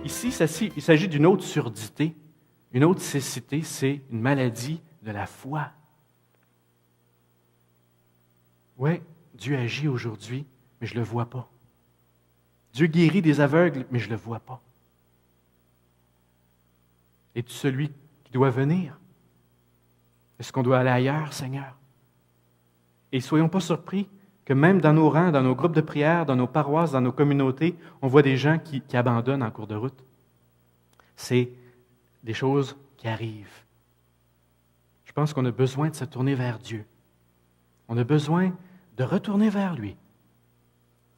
ici, il s'agit d'une autre surdité, une autre cécité, c'est une maladie de la foi. Oui, Dieu agit aujourd'hui, mais je ne le vois pas. Dieu guérit des aveugles, mais je ne le vois pas. Es-tu celui qui doit venir? Est-ce qu'on doit aller ailleurs, Seigneur? Et ne soyons pas surpris que même dans nos rangs, dans nos groupes de prière, dans nos paroisses, dans nos communautés, on voit des gens qui abandonnent en cours de route. C'est des choses qui arrivent. Je pense qu'on a besoin de se tourner vers Dieu. On a besoin de retourner vers lui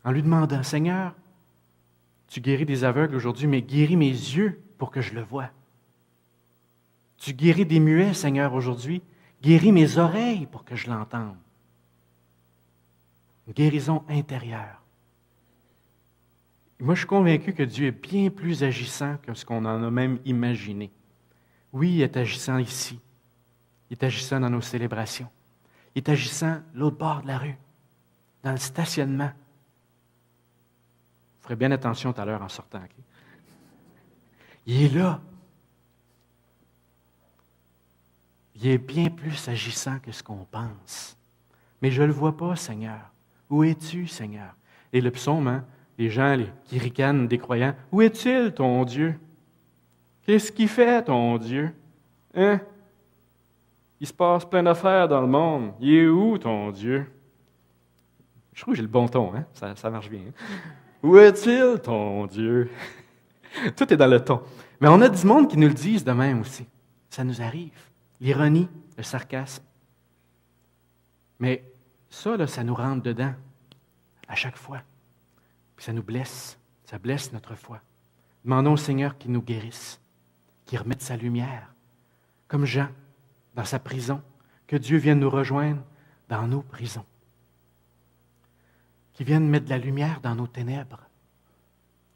en lui demandant, Seigneur, tu guéris des aveugles aujourd'hui, mais guéris mes yeux pour que je le voie. Tu guéris des muets, Seigneur, aujourd'hui. Guéris mes oreilles pour que je l'entende. Une guérison intérieure. Et moi, je suis convaincu que Dieu est bien plus agissant que ce qu'on en a même imaginé. Oui, il est agissant ici. Il est agissant dans nos célébrations. Il est agissant l'autre bord de la rue, dans le stationnement. Vous ferez bien attention tout à l'heure en sortant. Okay? Il est là. Il est bien plus agissant que ce qu'on pense. Mais je ne le vois pas, Seigneur. Où es-tu, Seigneur? Et le psaume, hein, les gens qui ricanent des croyants, où est-il, ton Dieu? Qu'est-ce qu'il fait, ton Dieu? Hein? Il se passe plein d'affaires dans le monde. Il est où, ton Dieu? Je trouve que j'ai le bon ton, hein? Ça marche bien. Hein? Où est-il, ton Dieu? Tout est dans le ton. Mais on a du monde qui nous le disent de même aussi. Ça nous arrive. L'ironie, le sarcasme. Mais ça, là, ça nous rentre dedans à chaque fois. Puis ça nous blesse. Ça blesse notre foi. Demandons au Seigneur qu'il nous guérisse, qu'il remette sa lumière. Comme Jean, dans sa prison, que Dieu vienne nous rejoindre dans nos prisons. Qu'il vienne mettre de la lumière dans nos ténèbres,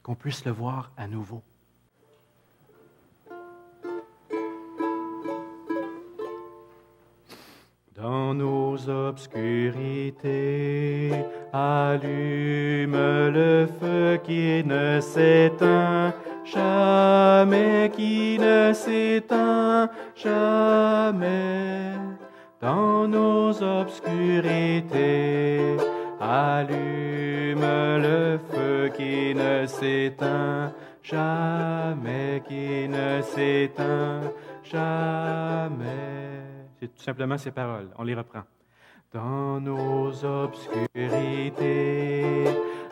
qu'on puisse le voir à nouveau. Dans nos obscurités, allume le feu qui ne s'éteint jamais, qui ne s'éteint jamais. Dans nos obscurités, allume le feu qui ne s'éteint jamais, qui ne s'éteint jamais. C'est tout simplement ces paroles. On les reprend. Dans nos obscurités,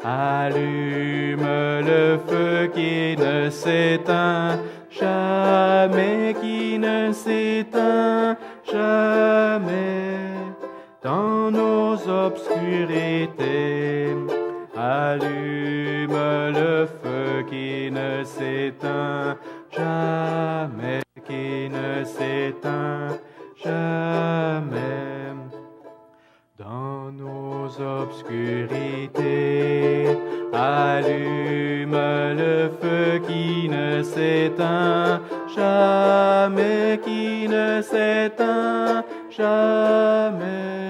allume le feu qui ne s'éteint jamais, qui ne s'éteint jamais. Dans nos obscurités, allume le feu qui ne s'éteint jamais, qui ne s'éteint jamais. Dans nos obscurités, allume le feu qui ne s'éteint jamais, qui ne s'éteint jamais.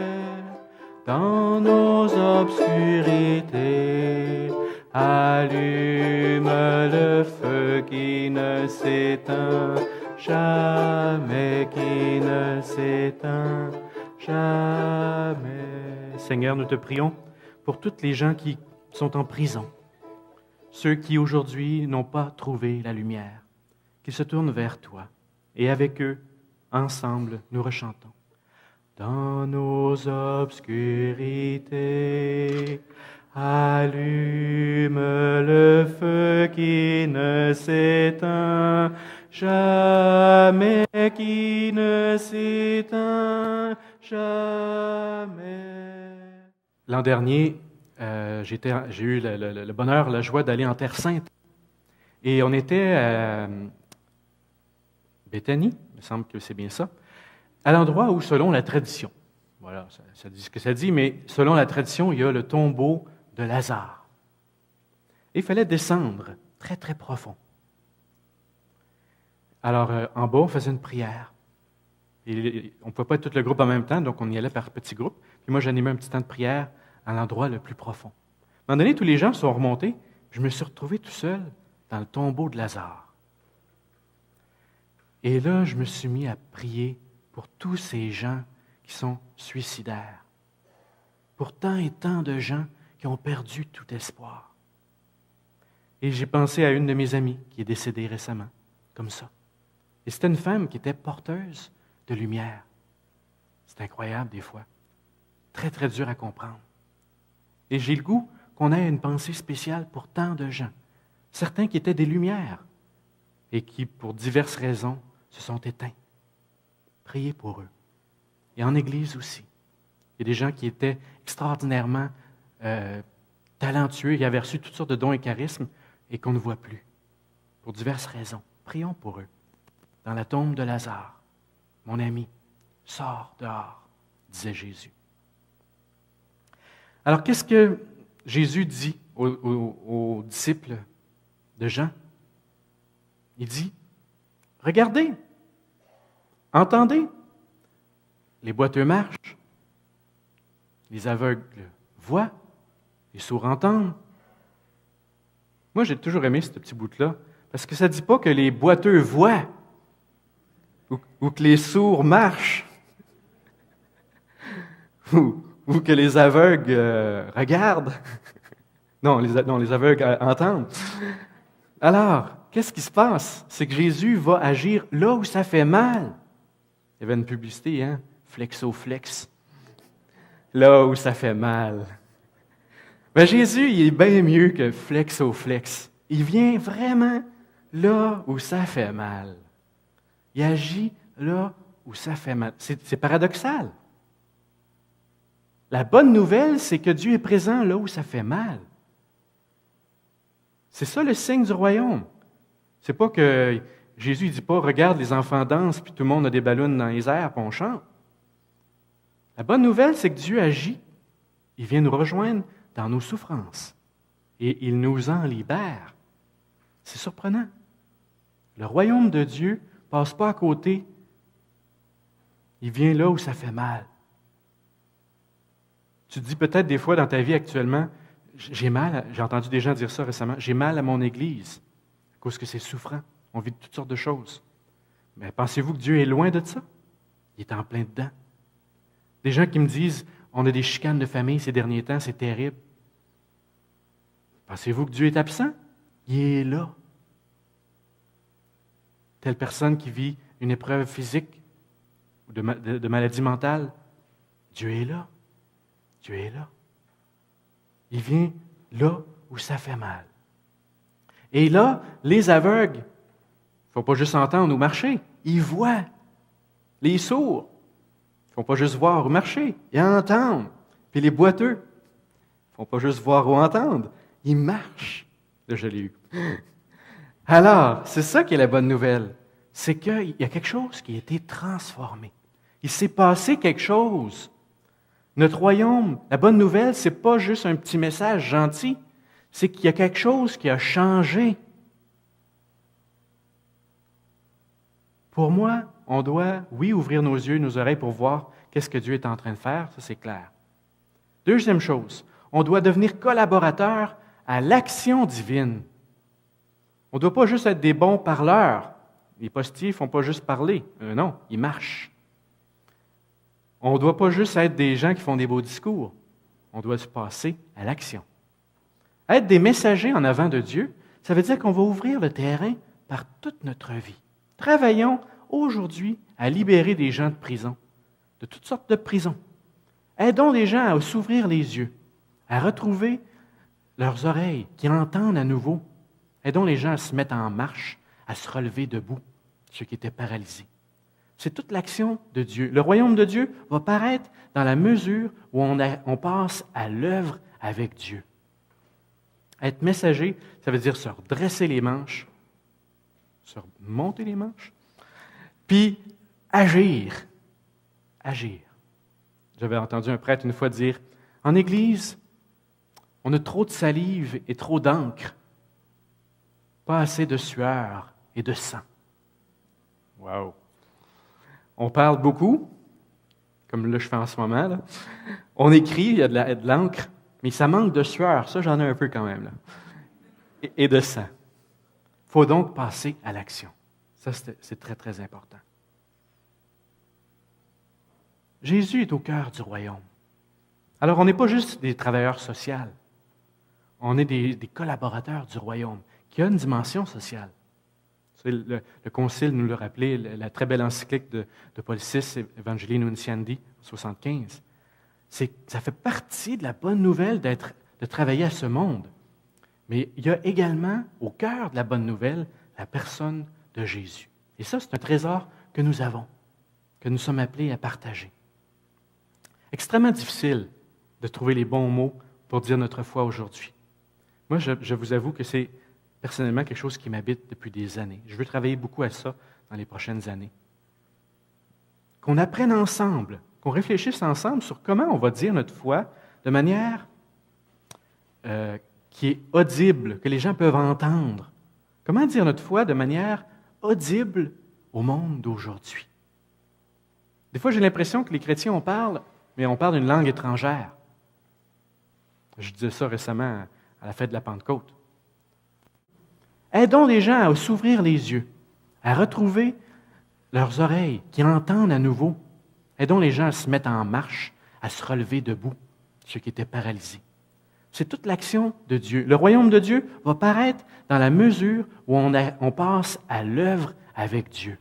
Dans nos obscurités, allume le feu qui ne s'éteint jamais, qui ne s'éteint jamais. Seigneur, nous te prions pour toutes les gens qui sont en prison, ceux qui aujourd'hui n'ont pas trouvé la lumière, qu'ils se tournent vers toi et avec eux, ensemble, nous rechantons. Dans nos obscurités, allume le feu qui ne s'éteint jamais, qui ne s'éteint jamais. L'an dernier, j'ai eu le bonheur, la joie d'aller en Terre Sainte. Et on était à Béthanie, il me semble que c'est bien ça, à l'endroit où, selon la tradition, voilà, ça dit ce que ça dit, mais selon la tradition, il y a le tombeau de Lazare. Et il fallait descendre très, très profond. Alors, en bas, on faisait une prière. Et on ne pouvait pas être tout le groupe en même temps, donc on y allait par petits groupes. Puis moi, j'animais un petit temps de prière à l'endroit le plus profond. À un moment donné, tous les gens sont remontés. Je me suis retrouvé tout seul dans le tombeau de Lazare. Et là, je me suis mis à prier pour tous ces gens qui sont suicidaires, pour tant et tant de gens qui ont perdu tout espoir. Et j'ai pensé à une de mes amies qui est décédée récemment, comme ça. Et c'était une femme qui était porteuse de lumière. C'est incroyable des fois. Très, très dur à comprendre. Et j'ai le goût qu'on ait une pensée spéciale pour tant de gens. Certains qui étaient des lumières et qui, pour diverses raisons, se sont éteints. Priez pour eux. Et en Église aussi. Il y a des gens qui étaient extraordinairement talentueux, qui avaient reçu toutes sortes de dons et charismes et qu'on ne voit plus. Pour diverses raisons. Prions pour eux. Dans la tombe de Lazare, mon ami, sors dehors, disait Jésus. Alors, qu'est-ce que Jésus dit aux disciples de Jean? Il dit, regardez, entendez, les boiteux marchent, les aveugles voient, les sourds entendent. Moi, j'ai toujours aimé ce petit bout-là, parce que ça ne dit pas que les boiteux voient ou que les sourds marchent ou que les aveugles regardent. Non, les aveugles entendent. Alors, qu'est-ce qui se passe? C'est que Jésus va agir là où ça fait mal. Il y avait une publicité, hein? Flexoflex. Là où ça fait mal. Mais Jésus, il est bien mieux que Flexoflex. Il vient vraiment là où ça fait mal. Il agit là où ça fait mal. C'est paradoxal. La bonne nouvelle, c'est que Dieu est présent là où ça fait mal. C'est ça le signe du royaume. C'est pas que Jésus ne dit pas, regarde, les enfants dansent, puis tout le monde a des ballons dans les airs, puis on chante. La bonne nouvelle, c'est que Dieu agit. Il vient nous rejoindre dans nos souffrances. Et il nous en libère. C'est surprenant. Le royaume de Dieu ne passe pas à côté. Il vient là où ça fait mal. Tu te dis peut-être des fois dans ta vie actuellement, j'ai mal, j'ai entendu des gens dire ça récemment, j'ai mal à mon Église, à cause que c'est souffrant. On vit toutes sortes de choses. Mais pensez-vous que Dieu est loin de ça? Il est en plein dedans. Des gens qui me disent, on a des chicanes de famille ces derniers temps, c'est terrible. Pensez-vous que Dieu est absent? Il est là. Telle personne qui vit une épreuve physique ou de maladie mentale, Dieu est là. Dieu est là. Il vient là où ça fait mal. Et là, les aveugles, il ne faut pas juste entendre ou marcher, ils voient. Les sourds, ils ne font pas juste voir ou marcher, ils entendent. Puis les boiteux, ils ne font pas juste voir ou entendre, ils marchent. Là, je l'ai eu. Alors, c'est ça qui est la bonne nouvelle. C'est qu'il y a quelque chose qui a été transformé. Il s'est passé quelque chose. Notre royaume, la bonne nouvelle, ce n'est pas juste un petit message gentil, c'est qu'il y a quelque chose qui a changé. Pour moi, on doit, oui, ouvrir nos yeux, nos oreilles pour voir qu'est-ce que Dieu est en train de faire, ça c'est clair. Deuxième chose, on doit devenir collaborateur à l'action divine. On ne doit pas juste être des bons parleurs. Les postiers ne font pas juste parler. Non, ils marchent. On ne doit pas juste être des gens qui font des beaux discours. On doit se passer à l'action. Être des messagers en avant de Dieu, ça veut dire qu'on va ouvrir le terrain par toute notre vie. Travaillons aujourd'hui à libérer des gens de prison, de toutes sortes de prisons. Aidons les gens à s'ouvrir les yeux, à retrouver leurs oreilles, qui entendent à nouveau. Aidons les gens à se mettre en marche, à se relever debout, ceux qui étaient paralysés. C'est toute l'action de Dieu. Le royaume de Dieu va paraître dans la mesure où on passe à l'œuvre avec Dieu. Être messager, ça veut dire se redresser les manches, se remonter les manches, puis agir. Agir. J'avais entendu un prêtre une fois dire, en Église, on a trop de salive et trop d'encre, pas assez de sueur et de sang. Wow! On parle beaucoup, comme là je fais en ce moment. Là. On écrit, il y a de l'encre, mais ça manque de sueur. Ça, j'en ai un peu quand même. Là. Et de sang. faut donc passer à l'action. Ça, c'est très, très important. Jésus est au cœur du royaume. Alors, on n'est pas juste des travailleurs sociaux. On est des collaborateurs du royaume, qui a une dimension sociale. Le Concile nous l'a rappelé, la très belle encyclique de Paul VI, Evangelii Nuntiandi, 75. Ça fait partie de la bonne nouvelle de travailler à ce monde. Mais il y a également, au cœur de la bonne nouvelle, la personne de Jésus. Et ça, c'est un trésor que nous avons, que nous sommes appelés à partager. Extrêmement difficile de trouver les bons mots pour dire notre foi aujourd'hui. Moi, je vous avoue que c'est personnellement quelque chose qui m'habite depuis des années. Je veux travailler beaucoup à ça dans les prochaines années. Qu'on apprenne ensemble, qu'on réfléchisse ensemble sur comment on va dire notre foi de manière qui est audible, que les gens peuvent entendre. Comment dire notre foi de manière audible au monde d'aujourd'hui? Des fois, j'ai l'impression que les chrétiens, on parle d'une langue étrangère. Je disais ça récemment à la fête de la Pentecôte. Aidons les gens à s'ouvrir les yeux, à retrouver leurs oreilles, qui entendent à nouveau. Aidons les gens à se mettre en marche, à se relever debout, ceux qui étaient paralysés. C'est toute l'action de Dieu. Le royaume de Dieu va paraître dans la mesure où on passe à l'œuvre avec Dieu.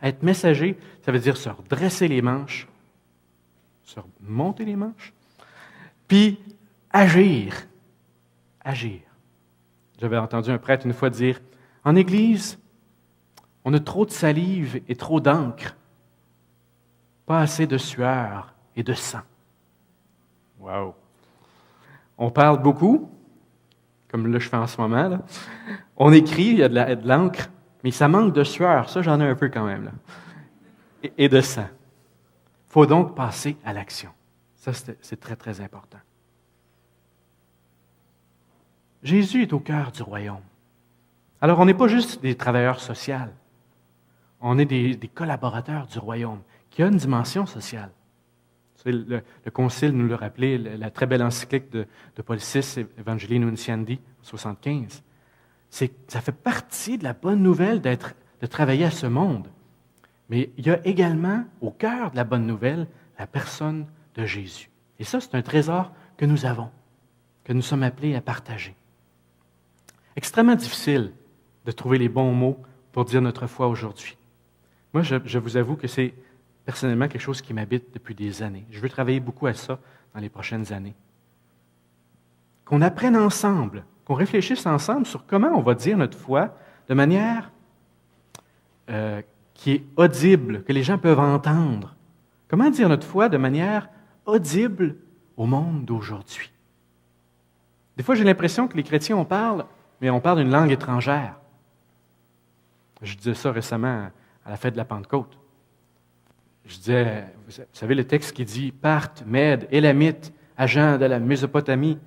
Être messager, ça veut dire se redresser les manches, se remonter les manches, puis agir. Agir. J'avais entendu un prêtre une fois dire, en Église, on a trop de salive et trop d'encre, pas assez de sueur et de sang. Wow! On parle beaucoup, comme là je fais en ce moment. Là. On écrit, il y a de l'encre, mais ça manque de sueur. Ça, j'en ai un peu quand même. Là. Et de sang. Il faut donc passer à l'action. Ça, c'est très, très important. Jésus est au cœur du royaume. Alors, on n'est pas juste des travailleurs sociaux. On est des collaborateurs du royaume, qui a une dimension sociale. Le Concile nous l'a rappelé, la très belle encyclique de Paul VI, Evangelii Nuntiandi, 75. Ça fait partie de la bonne nouvelle de travailler à ce monde. Mais il y a également, au cœur de la bonne nouvelle, la personne de Jésus. Et ça, c'est un trésor que nous avons, que nous sommes appelés à partager. Extrêmement difficile de trouver les bons mots pour dire notre foi aujourd'hui. Moi, je vous avoue que c'est personnellement quelque chose qui m'habite depuis des années. Je veux travailler beaucoup à ça dans les prochaines années. Qu'on apprenne ensemble, qu'on réfléchisse ensemble sur comment on va dire notre foi de manière qui est audible, que les gens peuvent entendre. Comment dire notre foi de manière audible au monde d'aujourd'hui? Des fois, j'ai l'impression que les chrétiens, on parle d'une langue étrangère. Je disais ça récemment à la fête de la Pentecôte. Je disais, vous savez le texte qui dit « Parthes, Mèdes, Élamites, agents de la Mésopotamie ».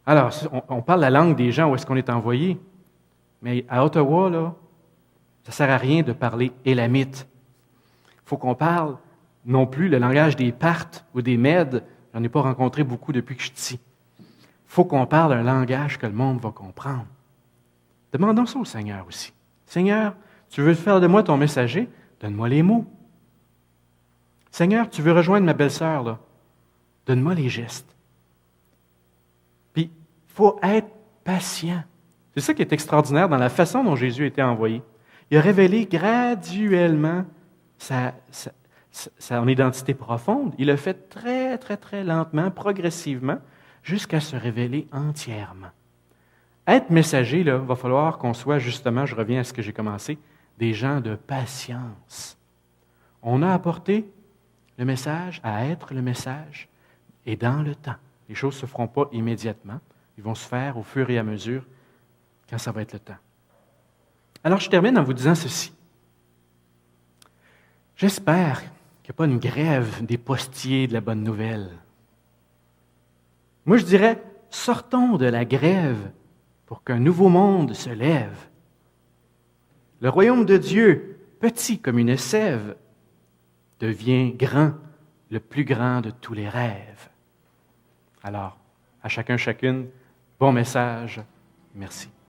Alors, on parle la langue des gens où est-ce qu'on est envoyé. Mais à Ottawa, là, ça ne sert à rien de parler élamite. Il faut qu'on parle non plus le langage des Parthes ou des Mèdes. J'en ai pas rencontré beaucoup depuis que je suis ici. Il faut qu'on parle un langage que le monde va comprendre. Demandons ça au Seigneur aussi. Seigneur, tu veux faire de moi ton messager? Donne-moi les mots. Seigneur, tu veux rejoindre ma belle-sœur, là? Donne-moi les gestes. Puis, il faut être patient. C'est ça qui est extraordinaire dans la façon dont Jésus a été envoyé. Il a révélé graduellement son identité profonde. Il l'a fait très, très, très lentement, progressivement, jusqu'à se révéler entièrement. Être messager, il va falloir qu'on soit justement, je reviens à ce que j'ai commencé, des gens de patience. On a apporté le message à être le message et dans le temps. Les choses ne se feront pas immédiatement. Ils vont se faire au fur et à mesure quand ça va être le temps. Alors, je termine en vous disant ceci. J'espère qu'il n'y a pas une grève des postiers de la bonne nouvelle. Moi, je dirais, sortons de la grève pour qu'un nouveau monde se lève. Le royaume de Dieu, petit comme une sève, devient grand, le plus grand de tous les rêves. Alors, à chacun, chacune, bon message. Merci.